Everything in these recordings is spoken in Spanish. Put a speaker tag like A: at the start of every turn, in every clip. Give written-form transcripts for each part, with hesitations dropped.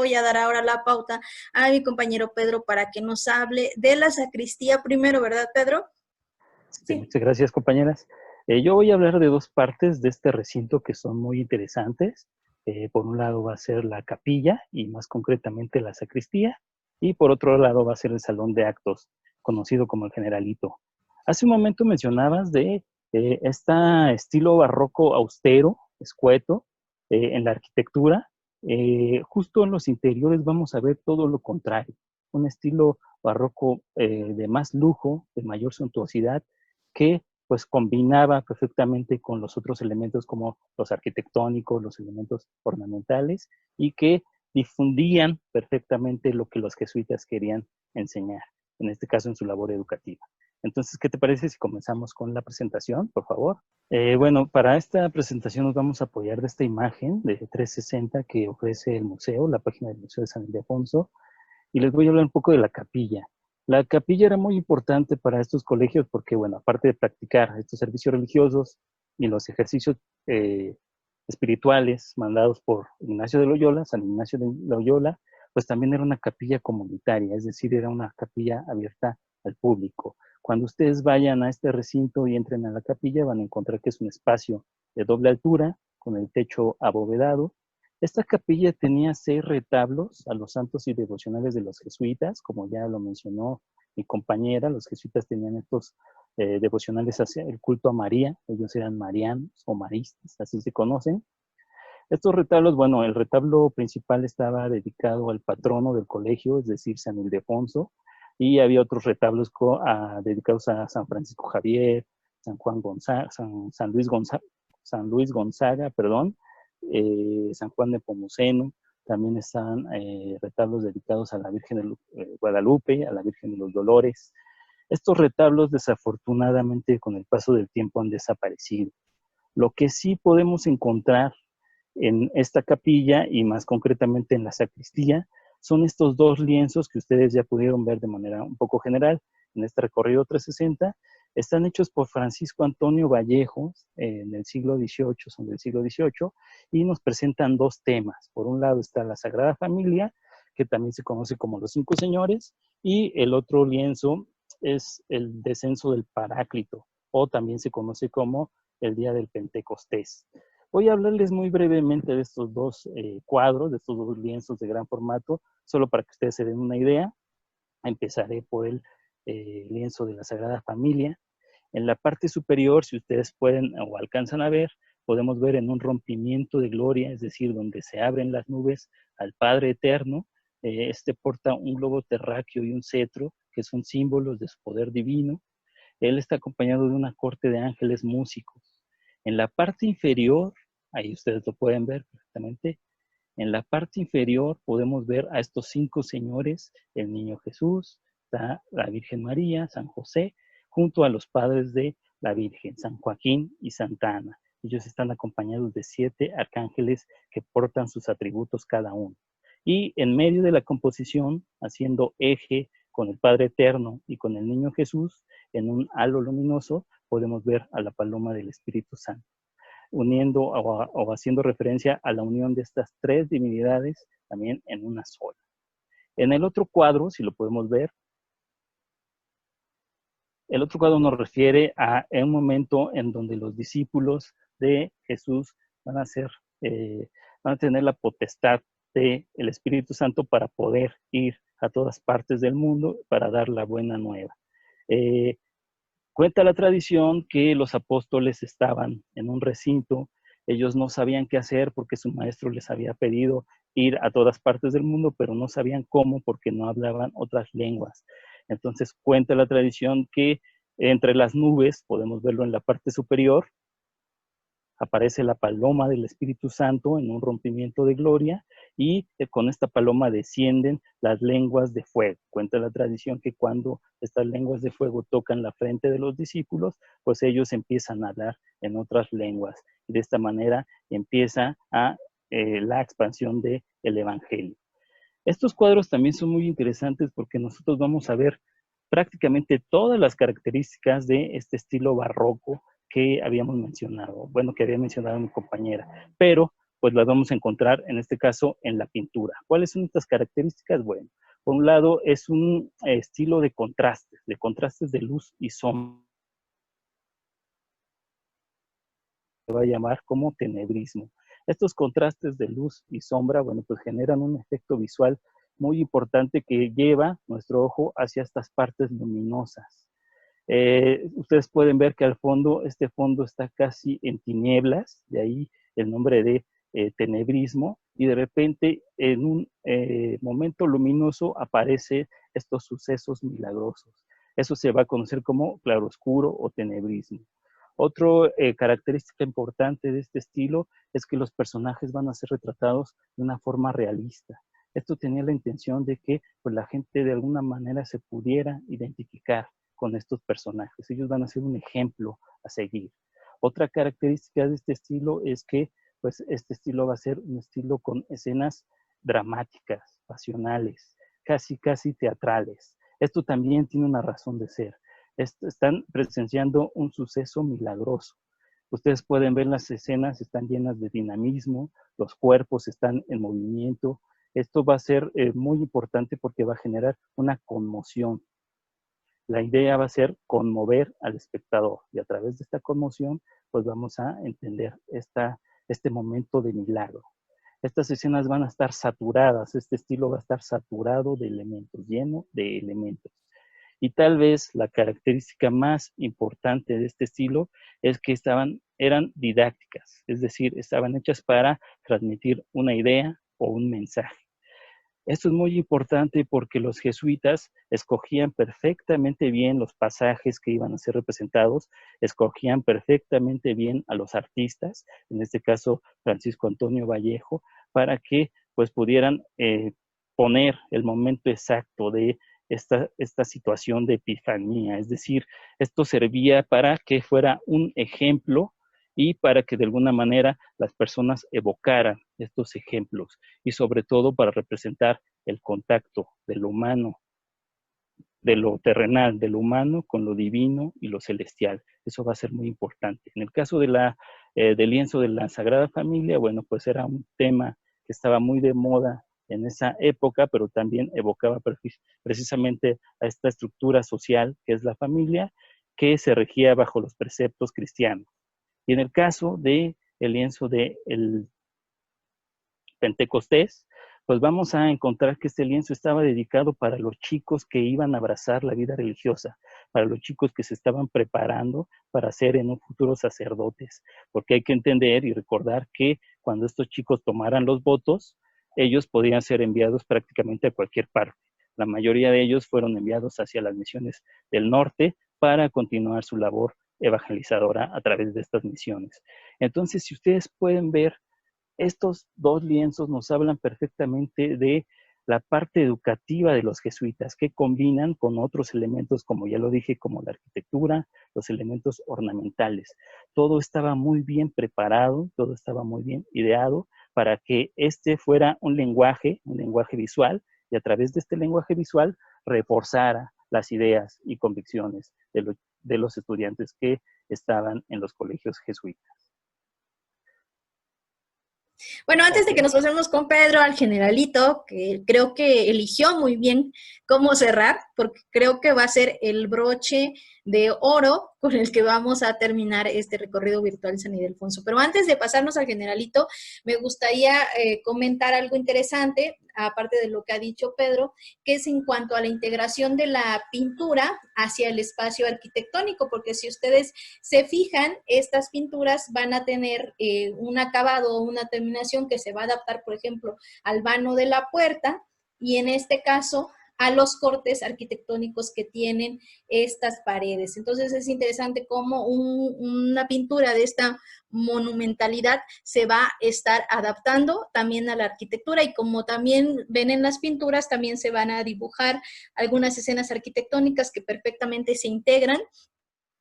A: voy a dar ahora la pauta a mi compañero Pedro para que nos hable de la sacristía primero, ¿verdad, Pedro?
B: Sí,
A: Sí.
B: muchas gracias, compañeras. Yo voy a hablar de dos partes de este recinto que son muy interesantes. Por un lado va a ser la capilla y más concretamente la sacristía, y por otro lado va a ser el salón de actos, conocido como el Generalito. Hace un momento mencionabas de este estilo barroco austero, escueto, en la arquitectura. Justo en los interiores vamos a ver todo lo contrario, un estilo barroco de más lujo, de mayor suntuosidad, que pues combinaba perfectamente con los otros elementos como los arquitectónicos, los elementos ornamentales, y que difundían perfectamente lo que los jesuitas querían enseñar, en este caso en su labor educativa. Entonces, ¿qué te parece si comenzamos con la presentación, por favor? Bueno, para esta presentación nos vamos a apoyar de esta imagen de 360 que ofrece el museo, la página del Museo de San Ildefonso, y les voy a hablar un poco de la capilla. La capilla era muy importante para estos colegios porque, bueno, aparte de practicar estos servicios religiosos y los ejercicios espirituales mandados por Ignacio de Loyola, San Ignacio de Loyola, pues también era una capilla comunitaria, es decir, era una capilla abierta al público. Cuando ustedes vayan a este recinto y entren a la capilla, van a encontrar que es un espacio de doble altura, con el techo abovedado. Esta capilla tenía 6 retablos a los santos y devocionales de los jesuitas, como ya lo mencionó mi compañera. Los jesuitas tenían estos devocionales hacia el culto a María, ellos eran marianos o maristas, así se conocen. Estos retablos, bueno, el retablo principal estaba dedicado al patrono del colegio, es decir, San Ildefonso, y había otros retablos dedicados a San Francisco Javier, San Juan Gonzaga, San Luis Gonzaga, perdón, San Juan de Pomuceno. También están retablos dedicados a la Virgen de Guadalupe, a la Virgen de los Dolores. Estos retablos, desafortunadamente, con el paso del tiempo han desaparecido. Lo que sí podemos encontrar en esta capilla y más concretamente en la sacristía son estos 2 lienzos que ustedes ya pudieron ver de manera un poco general en este recorrido 360. Están hechos por Francisco Antonio Vallejos en el siglo XVIII, son del siglo XVIII, y nos presentan 2 temas. Por un lado está la Sagrada Familia, que también se conoce como los 5 señores, y el otro lienzo es el descenso del Paráclito, o también se conoce como el día del Pentecostés. Voy a hablarles muy brevemente de estos 2 cuadros, de estos 2 lienzos de gran formato, solo para que ustedes se den una idea. Empezaré por el lienzo de la Sagrada Familia. En la parte superior, si ustedes pueden o alcanzan a ver, podemos ver en un rompimiento de gloria, es decir, donde se abren las nubes al Padre Eterno. Este porta un globo terráqueo y un cetro, que son símbolos de su poder divino. Él está acompañado de una corte de ángeles músicos. En la parte inferior, ahí ustedes lo pueden ver perfectamente, en la parte inferior podemos ver a estos 5 señores, el Niño Jesús, la Virgen María, San José, junto a los padres de la Virgen, San Joaquín y Santa Ana. Ellos están acompañados de 7 arcángeles que portan sus atributos cada uno. Y en medio de la composición, haciendo eje con el Padre Eterno y con el Niño Jesús, en un halo luminoso, podemos ver a la paloma del Espíritu Santo, uniendo o haciendo referencia a la unión de estas 3 divinidades también en una sola. En el otro cuadro, si lo podemos ver, el otro cuadro nos refiere a un momento en donde los discípulos de Jesús van a tener la potestad del Espíritu Santo para poder ir a todas partes del mundo para dar la buena nueva. Cuenta la tradición que los apóstoles estaban en un recinto, ellos no sabían qué hacer porque su maestro les había pedido ir a todas partes del mundo, pero no sabían cómo porque no hablaban otras lenguas. Entonces cuenta la tradición que entre las nubes, podemos verlo en la parte superior, aparece la paloma del Espíritu Santo en un rompimiento de gloria, y con esta paloma descienden las lenguas de fuego. Cuenta la tradición que cuando estas lenguas de fuego tocan la frente de los discípulos, pues ellos empiezan a hablar en otras lenguas, y de esta manera empieza la expansión del Evangelio. Estos cuadros también son muy interesantes porque nosotros vamos a ver prácticamente todas las características de este estilo barroco que habíamos mencionado, bueno, que había mencionado mi compañera, pero pues las vamos a encontrar en este caso en la pintura. ¿Cuáles son estas características? Bueno, por un lado es un estilo de contrastes de luz y sombra. Se va a llamar como tenebrismo. Estos contrastes de luz y sombra, bueno, pues generan un efecto visual muy importante que lleva nuestro ojo hacia estas partes luminosas. Ustedes pueden ver que al fondo, este fondo está casi en tinieblas, de ahí el nombre de tenebrismo, y de repente en un momento luminoso aparecen estos sucesos milagrosos. Eso se va a conocer como claroscuro o tenebrismo. Otra característica importante de este estilo es que los personajes van a ser retratados de una forma realista. Esto tenía la intención de que pues, la gente de alguna manera se pudiera identificar con estos personajes. Ellos van a ser un ejemplo a seguir. Otra característica de este estilo es que pues, este estilo va a ser un estilo con escenas dramáticas, pasionales, casi teatrales. Esto también tiene una razón de ser. Están presenciando un suceso milagroso. Ustedes pueden ver las escenas, están llenas de dinamismo, los cuerpos están en movimiento. Esto va a ser muy importante porque va a generar una conmoción. La idea va a ser conmover al espectador y a través de esta conmoción, pues vamos a entender este momento de milagro. Estas escenas van a estar saturadas, este estilo va a estar saturado de elementos, lleno de elementos. Y tal vez la característica más importante de este estilo es que eran didácticas, es decir, estaban hechas para transmitir una idea o un mensaje. Esto es muy importante porque los jesuitas escogían perfectamente bien los pasajes que iban a ser representados, escogían perfectamente bien a los artistas, en este caso Francisco Antonio Vallejo, para que pues pudieran poner el momento exacto de esta situación de epifanía. Es decir, esto servía para que fuera un ejemplo y para que de alguna manera las personas evocaran estos ejemplos y sobre todo para representar el contacto de lo humano, de lo terrenal, de lo humano con lo divino y lo celestial. Eso va a ser muy importante. En el caso del lienzo de la Sagrada Familia, bueno, pues era un tema que estaba muy de moda en esa época, pero también evocaba precisamente a esta estructura social que es la familia, que se regía bajo los preceptos cristianos. Y en el caso del lienzo del Pentecostés, pues vamos a encontrar que este lienzo estaba dedicado para los chicos que iban a abrazar la vida religiosa, para los chicos que se estaban preparando para ser en un futuro sacerdotes, porque hay que entender y recordar que cuando estos chicos tomaran los votos, ellos podían ser enviados prácticamente a cualquier parte. La mayoría de ellos fueron enviados hacia las misiones del norte para continuar su labor evangelizadora a través de estas misiones. Entonces, si ustedes pueden ver, estos dos lienzos nos hablan perfectamente de la parte educativa de los jesuitas, que combinan con otros elementos, como ya lo dije, como la arquitectura, los elementos ornamentales. Todo estaba muy bien preparado, todo estaba muy bien ideado para que este fuera un lenguaje visual, y a través de este lenguaje visual reforzara las ideas y convicciones de los estudiantes que estaban en los colegios jesuitas.
A: Bueno, antes de que nos pasemos con Pedro al generalito, que creo que eligió muy bien cómo cerrar, porque creo que va a ser el broche de oro con el que vamos a terminar este recorrido virtual San Ildefonso. Pero antes de pasarnos al generalito, me gustaría comentar algo interesante, aparte de lo que ha dicho Pedro, que es en cuanto a la integración de la pintura hacia el espacio arquitectónico, porque si ustedes se fijan, estas pinturas van a tener un acabado o una terminación que se va a adaptar, por ejemplo, al vano de la puerta y en este caso a los cortes arquitectónicos que tienen estas paredes. Entonces es interesante cómo una pintura de esta monumentalidad se va a estar adaptando también a la arquitectura y como también ven en las pinturas, también se van a dibujar algunas escenas arquitectónicas que perfectamente se integran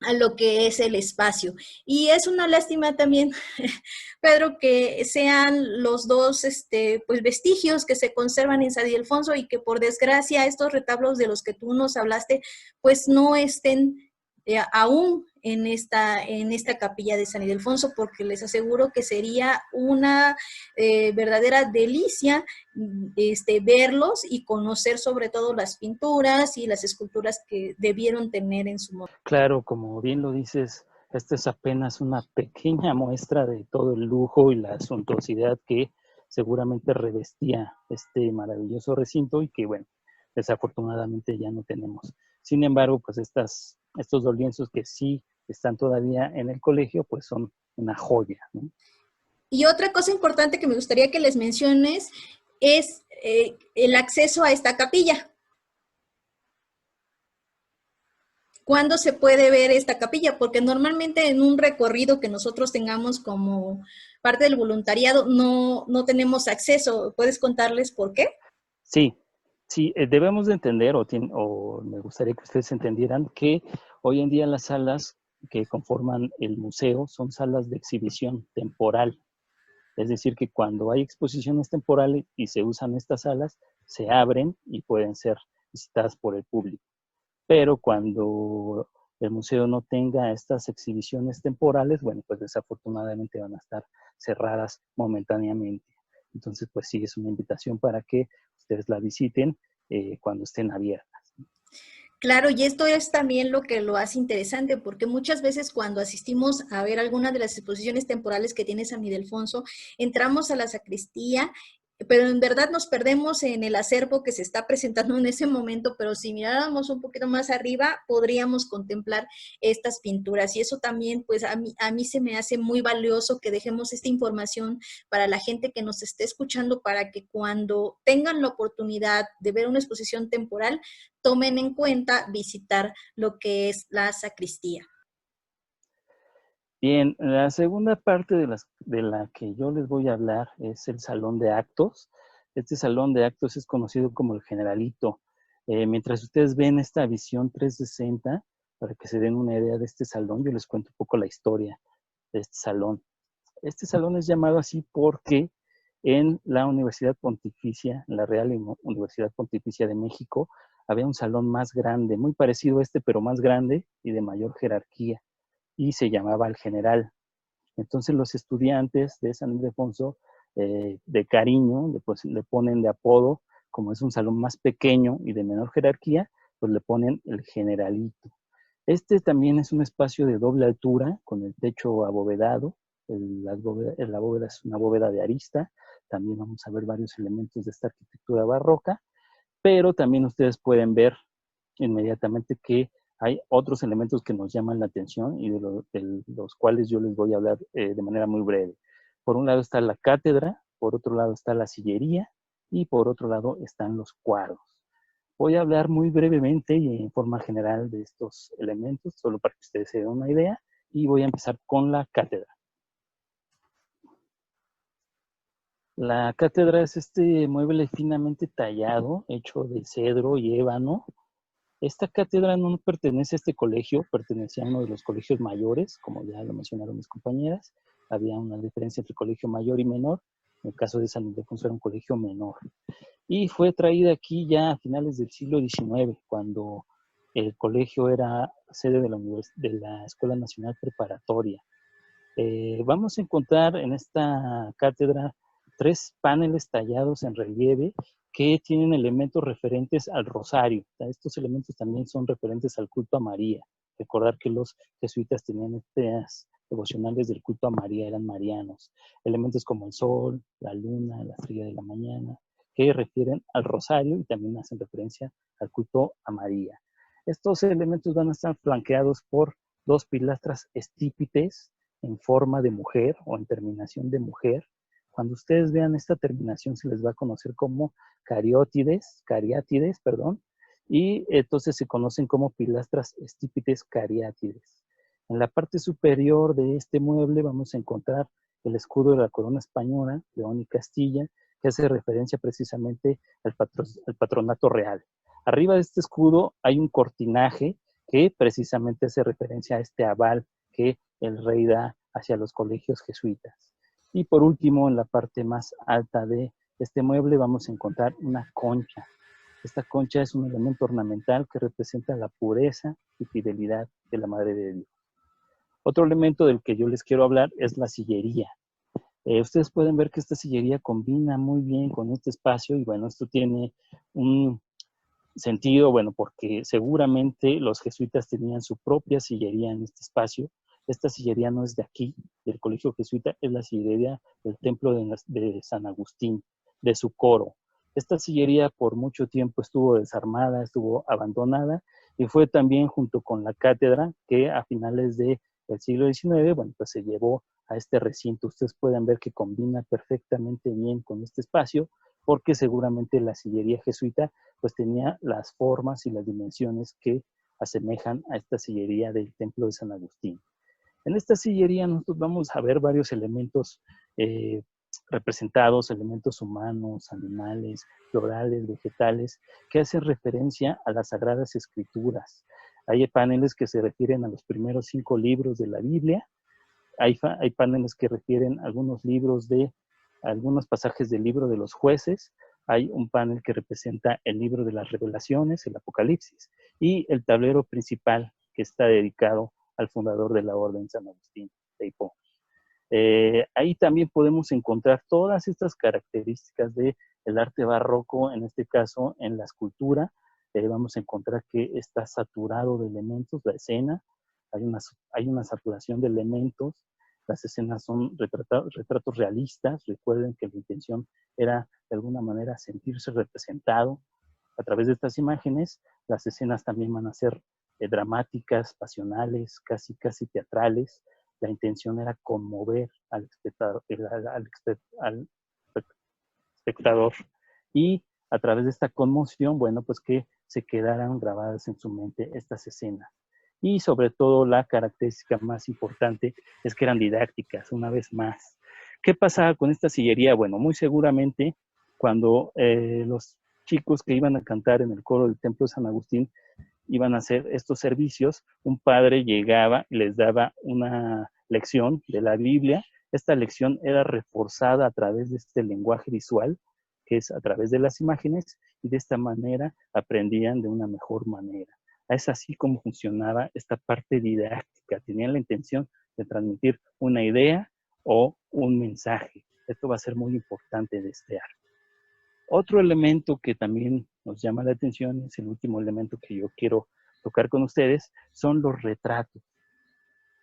A: a lo que es el espacio. Y es una lástima también, Pedro, que sean los dos pues, vestigios que se conservan en San Ildefonso y que por desgracia estos retablos de los que tú nos hablaste, pues no estén aún en esta capilla de San Ildefonso, porque les aseguro que sería una verdadera delicia verlos y conocer sobre todo las pinturas y las esculturas que debieron tener en su momento.
B: Claro, como bien lo dices, esta es apenas una pequeña muestra de todo el lujo y la suntuosidad que seguramente revestía este maravilloso recinto y que, bueno, desafortunadamente ya no tenemos. Sin embargo, pues estos dos lienzos que sí están todavía en el colegio, pues son una joya, ¿no?
A: Y otra cosa importante que me gustaría que les menciones es el acceso a esta capilla. ¿Cuándo se puede ver esta capilla? Porque normalmente en un recorrido que nosotros tengamos como parte del voluntariado no tenemos acceso. ¿Puedes contarles por qué?
B: Sí, sí, debemos de entender, o me gustaría que ustedes entendieran, que hoy en día las salas que conforman el museo son salas de exhibición temporal. Es decir, que cuando hay exposiciones temporales y se usan estas salas, se abren y pueden ser visitadas por el público. Pero cuando el museo no tenga estas exhibiciones temporales, bueno, pues desafortunadamente van a estar cerradas momentáneamente. Entonces, pues sí, es una invitación para que ustedes la visiten cuando estén abiertas.
A: Claro, y esto es también lo que lo hace interesante, porque muchas veces cuando asistimos a ver alguna de las exposiciones temporales que tiene San Ildefonso, entramos a la sacristía, pero en verdad nos perdemos en el acervo que se está presentando en ese momento, pero si miráramos un poquito más arriba, podríamos contemplar estas pinturas. Y eso también, pues a mí se me hace muy valioso que dejemos esta información para la gente que nos esté escuchando, para que cuando tengan la oportunidad de ver una exposición temporal, tomen en cuenta visitar lo que es la sacristía.
B: Bien, la segunda parte de la que yo les voy a hablar es el salón de actos. Este salón de actos es conocido como el Generalito. Mientras ustedes ven esta visión 360, para que se den una idea de este salón, yo les cuento un poco la historia de este salón. Este salón es llamado así porque en la Universidad Pontificia, la Real Universidad Pontificia de México, había un salón más grande, muy parecido a este, pero más grande y de mayor jerarquía, y se llamaba el General. Entonces los estudiantes de San Ildefonso, de cariño, pues, le ponen de apodo, como es un salón más pequeño y de menor jerarquía, pues le ponen el Generalito. Este también es un espacio de doble altura, con el techo abovedado. La bóveda es una bóveda de arista. También vamos a ver varios elementos de esta arquitectura barroca, pero también ustedes pueden ver inmediatamente que hay otros elementos que nos llaman la atención y de los cuales yo les voy a hablar de manera muy breve. Por un lado está la cátedra, por otro lado está la sillería y por otro lado están los cuadros. Voy a hablar muy brevemente y en forma general de estos elementos, solo para que ustedes se den una idea, y voy a empezar con la cátedra. La cátedra es este mueble finamente tallado, hecho de cedro y ébano. Esta cátedra no pertenece a este colegio, pertenecía a uno de los colegios mayores, como ya lo mencionaron mis compañeras. Había una diferencia entre colegio mayor y menor. En el caso de San Ildefonso era un colegio menor. Y fue traída aquí ya a finales del siglo XIX, cuando el colegio era sede de la Escuela Nacional Preparatoria. Vamos a encontrar en esta cátedra 3 paneles tallados en relieve que tienen elementos referentes al rosario. Estos elementos también son referentes al culto a María. Recordar que los jesuitas tenían estas devocionales del culto a María, eran marianos. Elementos como el sol, la luna, la estrella de la mañana, que refieren al rosario y también hacen referencia al culto a María. Estos elementos van a estar flanqueados por 2 pilastras estípites en forma de mujer o en terminación de mujer. Cuando ustedes vean esta terminación se les va a conocer como cariátides, y entonces se conocen como pilastras estípites cariátides. En la parte superior de este mueble vamos a encontrar el escudo de la corona española, León y Castilla, que hace referencia precisamente al patronato real. Arriba de este escudo hay un cortinaje que precisamente hace referencia a este aval que el rey da hacia los colegios jesuitas. Y por último, en la parte más alta de este mueble vamos a encontrar una concha. Esta concha es un elemento ornamental que representa la pureza y fidelidad de la Madre de Dios. Otro elemento del que yo les quiero hablar es la sillería. Ustedes pueden ver que esta sillería combina muy bien con este espacio y bueno, esto tiene un sentido, bueno, porque seguramente los jesuitas tenían su propia sillería en este espacio. Esta sillería no es de aquí, del colegio jesuita, es la sillería del templo de San Agustín, de su coro. Esta sillería por mucho tiempo estuvo desarmada, estuvo abandonada y fue también junto con la cátedra que a finales del siglo XIX, bueno, pues se llevó a este recinto. Ustedes pueden ver que combina perfectamente bien con este espacio porque seguramente la sillería jesuita pues tenía las formas y las dimensiones que asemejan a esta sillería del templo de San Agustín. En esta sillería nosotros vamos a ver varios elementos representados, elementos humanos, animales, florales, vegetales, que hacen referencia a las Sagradas Escrituras. Hay paneles que se refieren a los primeros 5 libros de la Biblia, hay paneles que refieren a algunos pasajes del libro de los jueces, hay un panel que representa el libro de las revelaciones, el Apocalipsis, y el tablero principal que está dedicado al fundador de la Orden San Agustín de Hipó. Ahí también podemos encontrar todas estas características del arte barroco, en este caso en la escultura. Vamos a encontrar que está saturado de elementos, la escena, hay una saturación de elementos, las escenas son retratos realistas. Recuerden que la intención era de alguna manera sentirse representado a través de estas imágenes. Las escenas también van a ser dramáticas, pasionales, casi teatrales. La intención era conmover al espectador y a través de esta conmoción, bueno, pues que se quedaran grabadas en su mente estas escenas. Y sobre todo la característica más importante es que eran didácticas, una vez más. ¿Qué pasaba con esta sillería? Bueno, muy seguramente cuando los chicos que iban a cantar en el coro del Templo de San Agustín iban a hacer estos servicios, un padre llegaba y les daba una lección de la Biblia. Esta lección era reforzada a través de este lenguaje visual, que es a través de las imágenes, y de esta manera aprendían de una mejor manera. Es así como funcionaba esta parte didáctica. Tenían la intención de transmitir una idea o un mensaje. Esto va a ser muy importante de este arte. Otro elemento que también nos llama la atención, es el último elemento que yo quiero tocar con ustedes, son los retratos.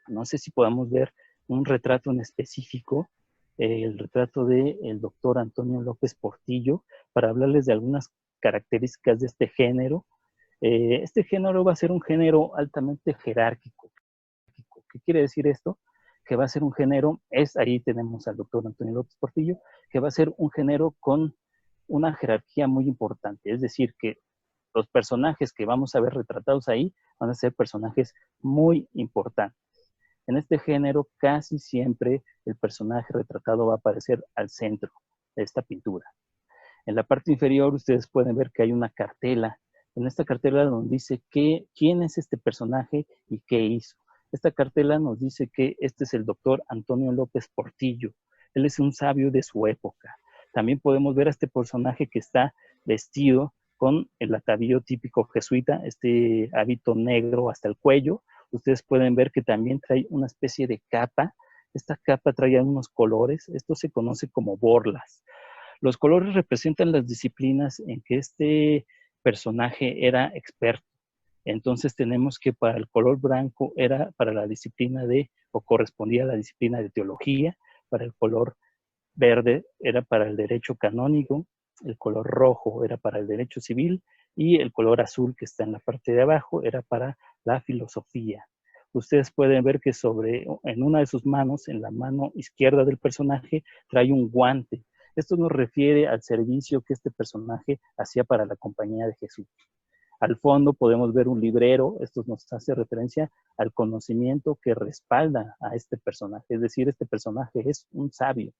B: No sé si podamos ver un retrato en específico, el retrato del doctor Antonio López Portillo, para hablarles de algunas características de este género. Este género va a ser un género altamente jerárquico. ¿Qué quiere decir esto? Que va a ser un género, ahí tenemos al doctor Antonio López Portillo, que va a ser un género con una jerarquía muy importante, es decir, que los personajes que vamos a ver retratados ahí van a ser personajes muy importantes. En este género casi siempre el personaje retratado va a aparecer al centro de esta pintura. En la parte inferior ustedes pueden ver que hay una cartela. En esta cartela nos dice quién es este personaje y qué hizo. Esta cartela nos dice que este es el doctor Antonio López Portillo. Él es un sabio de su época. También podemos ver a este personaje que está vestido con el atavío típico jesuita, este hábito negro hasta el cuello. Ustedes pueden ver que también trae una especie de capa. Esta capa trae unos colores. Esto se conoce como borlas. Los colores representan las disciplinas en que este personaje era experto. Entonces tenemos que para el color blanco era para la disciplina o correspondía a la disciplina de teología, para el color verde era para el derecho canónico, el color rojo era para el derecho civil y el color azul que está en la parte de abajo era para la filosofía. Ustedes pueden ver que en una de sus manos, en la mano izquierda del personaje, trae un guante. Esto nos refiere al servicio que este personaje hacía para la Compañía de Jesús. Al fondo podemos ver un librero. Esto nos hace referencia al conocimiento que respalda a este personaje. Es decir, este personaje es un sabio.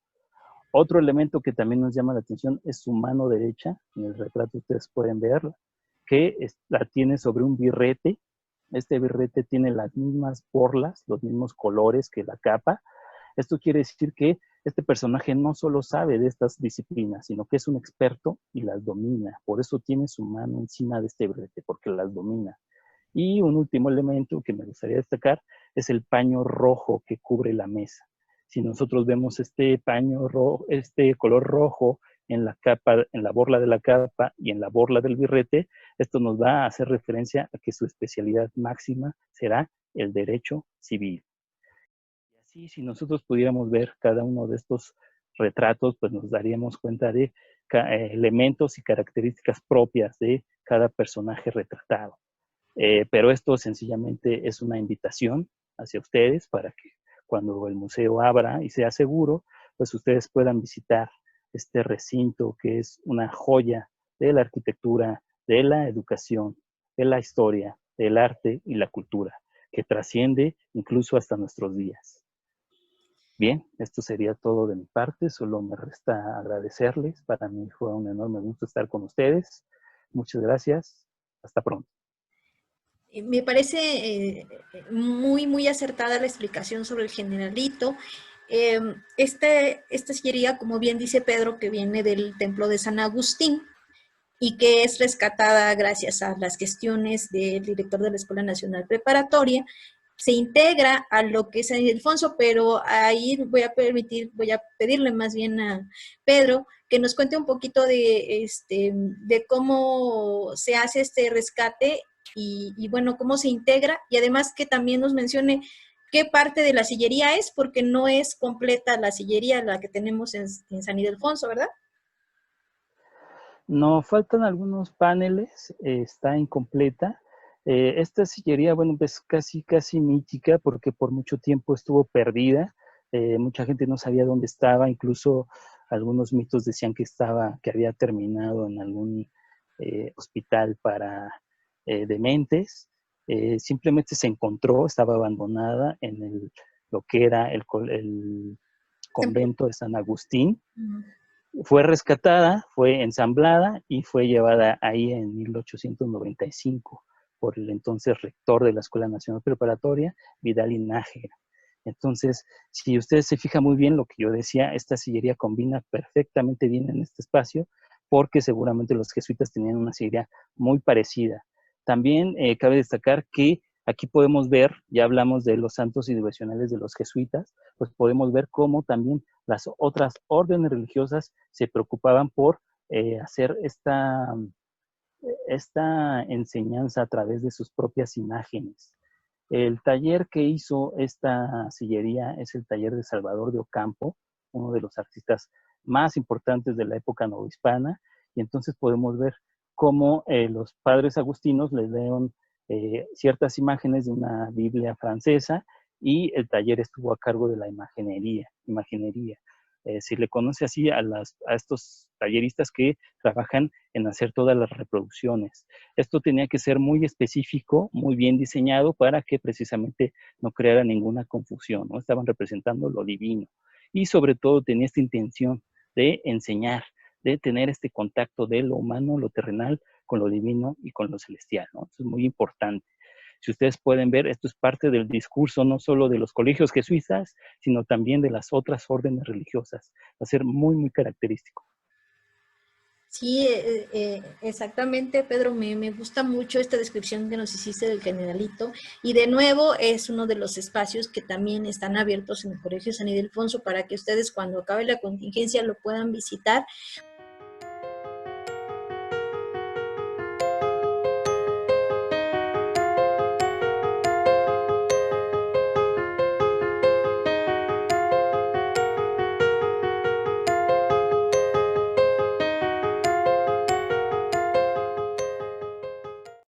B: Otro elemento que también nos llama la atención es su mano derecha. En el retrato ustedes pueden verla, que la tiene sobre un birrete. Este birrete tiene las mismas borlas, los mismos colores que la capa. Esto quiere decir que este personaje no solo sabe de estas disciplinas, sino que es un experto y las domina. Por eso tiene su mano encima de este birrete, porque las domina. Y un último elemento que me gustaría destacar es el paño rojo que cubre la mesa. Si nosotros vemos este paño rojo, este color rojo en la capa, en la borla de la capa y en la borla del birrete, esto nos va a hacer referencia a que su especialidad máxima será el derecho civil. Y así, si nosotros pudiéramos ver cada uno de estos retratos, pues nos daríamos cuenta de elementos y características propias de cada personaje retratado. Pero esto sencillamente es una invitación hacia ustedes para que cuando el museo abra y sea seguro, pues ustedes puedan visitar este recinto que es una joya de la arquitectura, de la educación, de la historia, del arte y la cultura, que trasciende incluso hasta nuestros días. Bien, esto sería todo de mi parte, solo me resta agradecerles. Para mí fue un enorme gusto estar con ustedes. Muchas gracias. Hasta pronto.
A: Me parece muy acertada la explicación sobre el generalito. Esta sillería, como bien dice Pedro, que viene del templo de San Agustín y que es rescatada gracias a las gestiones del director de la Escuela Nacional Preparatoria, se integra a lo que es San Ildefonso, pero ahí voy a pedirle más bien a Pedro que nos cuente un poquito de cómo se hace este rescate y bueno, cómo se integra, y además que también nos mencione qué parte de la sillería es, porque no es completa la sillería la que tenemos en San Ildefonso, ¿verdad?
B: No, faltan algunos paneles, está incompleta. Esta sillería, bueno, pues casi mítica porque por mucho tiempo estuvo perdida. Mucha gente no sabía dónde estaba, incluso algunos mitos decían que había terminado en algún hospital para dementes. Simplemente se encontró, estaba abandonada en lo que era el convento de San Agustín. Fue rescatada, fue ensamblada y fue llevada ahí en 1895 por el entonces rector de la Escuela Nacional Preparatoria, Vidal y Nájera. Entonces, si ustedes se fijan muy bien lo que yo decía, esta sillería combina perfectamente bien en este espacio, porque seguramente los jesuitas tenían una sillería muy parecida. También cabe destacar que aquí podemos ver, ya hablamos de los santos y devocionales de los jesuitas, pues podemos ver cómo también las otras órdenes religiosas se preocupaban por hacer esta enseñanza a través de sus propias imágenes. El taller que hizo esta sillería es el taller de Salvador de Ocampo, uno de los artistas más importantes de la época novohispana, y entonces podemos ver cómo los padres agustinos les dieron ciertas imágenes de una Biblia francesa y el taller estuvo a cargo de la imaginería. Se le conoce así a estos talleristas que trabajan en hacer todas las reproducciones. Esto tenía que ser muy específico, muy bien diseñado para que precisamente no creara ninguna confusión, ¿no? Estaban representando lo divino y sobre todo tenía esta intención de enseñar, de tener este contacto de lo humano, lo terrenal, con lo divino y con lo celestial, ¿no? Eso es muy importante. Si ustedes pueden ver, esto es parte del discurso no solo de los colegios jesuitas, sino también de las otras órdenes religiosas. Va a ser muy característico.
A: Sí, exactamente, Pedro, me gusta mucho esta descripción que nos hiciste del generalito, y de nuevo es uno de los espacios que también están abiertos en el Colegio San Ildefonso para que ustedes cuando acabe la contingencia lo puedan visitar,